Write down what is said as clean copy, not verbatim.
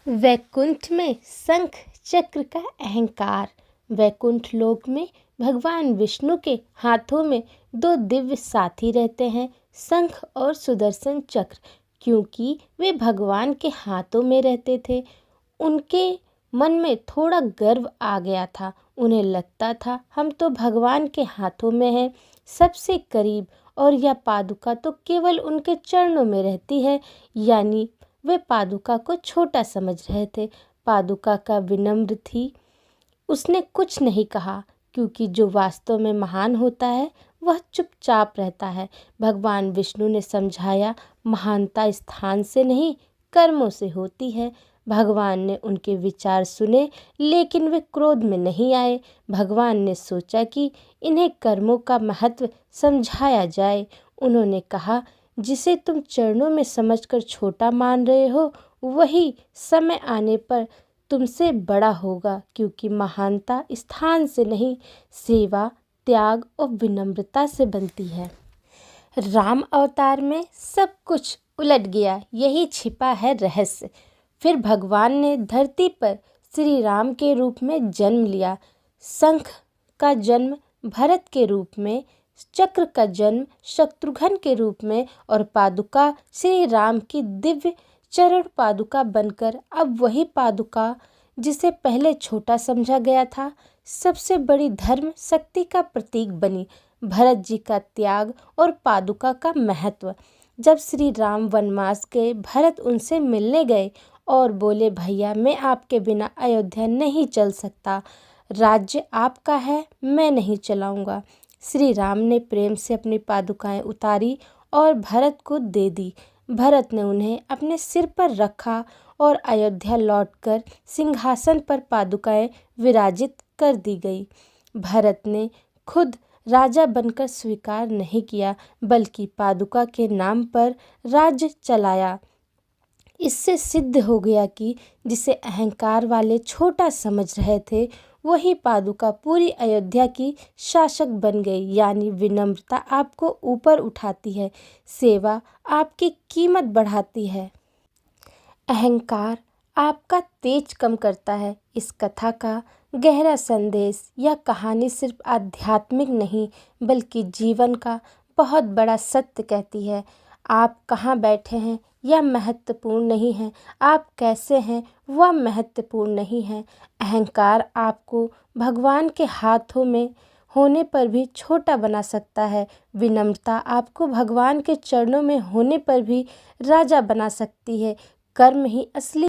वैकुंठ में शंख चक्र का अहंकार। वैकुंठ लोक में भगवान विष्णु के हाथों में दो दिव्य साथी रहते हैं, शंख और सुदर्शन चक्र। क्योंकि वे भगवान के हाथों में रहते थे, उनके मन में थोड़ा गर्व आ गया था। उन्हें लगता था हम तो भगवान के हाथों में हैं, सबसे करीब, और यह पादुका तो केवल उनके चरणों में रहती है। यानी वे पादुका को छोटा समझ रहे थे। पादुका का विनम्र थी, उसने कुछ नहीं कहा, क्योंकि जो वास्तव में महान होता है वह चुपचाप रहता है। भगवान विष्णु ने समझाया, महानता स्थान से नहीं, कर्मों से होती है। भगवान ने उनके विचार सुने, लेकिन वे क्रोध में नहीं आए। भगवान ने सोचा कि इन्हें कर्मों का महत्व समझाया जाए। उन्होंने कहा, जिसे तुम चरणों में समझकर छोटा मान रहे हो, वही समय आने पर तुमसे बड़ा होगा। क्योंकि महानता स्थान से नहीं, सेवा, त्याग और विनम्रता से बनती है। राम अवतार में सब कुछ उलट गया, यही छिपा है रहस्य। फिर भगवान ने धरती पर श्री राम के रूप में जन्म लिया। शंख का जन्म भरत के रूप में, चक्र का जन्म शत्रुघ्न के रूप में, और पादुका श्री राम की दिव्य चरण पादुका बनकर अब वही पादुका जिसे पहले छोटा समझा गया था, सबसे बड़ी धर्म शक्ति का प्रतीक बनी। भरत जी का त्याग और पादुका का महत्व। जब श्री राम वनवास गए, भरत उनसे मिलने गए और बोले, भैया मैं आपके बिना अयोध्या नहीं चल सकता, राज्य आपका है, मैं नहीं चलाऊंगा। श्री राम ने प्रेम से अपनी पादुकाएं उतारी और भरत को दे दी। भरत ने उन्हें अपने सिर पर रखा और अयोध्या लौटकर सिंहासन पर पादुकाएं विराजित कर दी गई। भरत ने खुद राजा बनकर स्वीकार नहीं किया, बल्कि पादुका के नाम पर राज्य चलाया। इससे सिद्ध हो गया कि जिसे अहंकार वाले छोटा समझ रहे थे, वही पादुका पूरी अयोध्या की शासक बन गई। यानी विनम्रता आपको ऊपर उठाती है, सेवा आपकी कीमत बढ़ाती है, अहंकार आपका तेज कम करता है। इस कथा का गहरा संदेश, यह कहानी सिर्फ आध्यात्मिक नहीं, बल्कि जीवन का बहुत बड़ा सत्य कहती है। आप कहाँ बैठे हैं यह महत्वपूर्ण नहीं है, आप कैसे हैं वह महत्वपूर्ण नहीं है। अहंकार आपको भगवान के हाथों में होने पर भी छोटा बना सकता है। विनम्रता आपको भगवान के चरणों में होने पर भी राजा बना सकती है। कर्म ही असली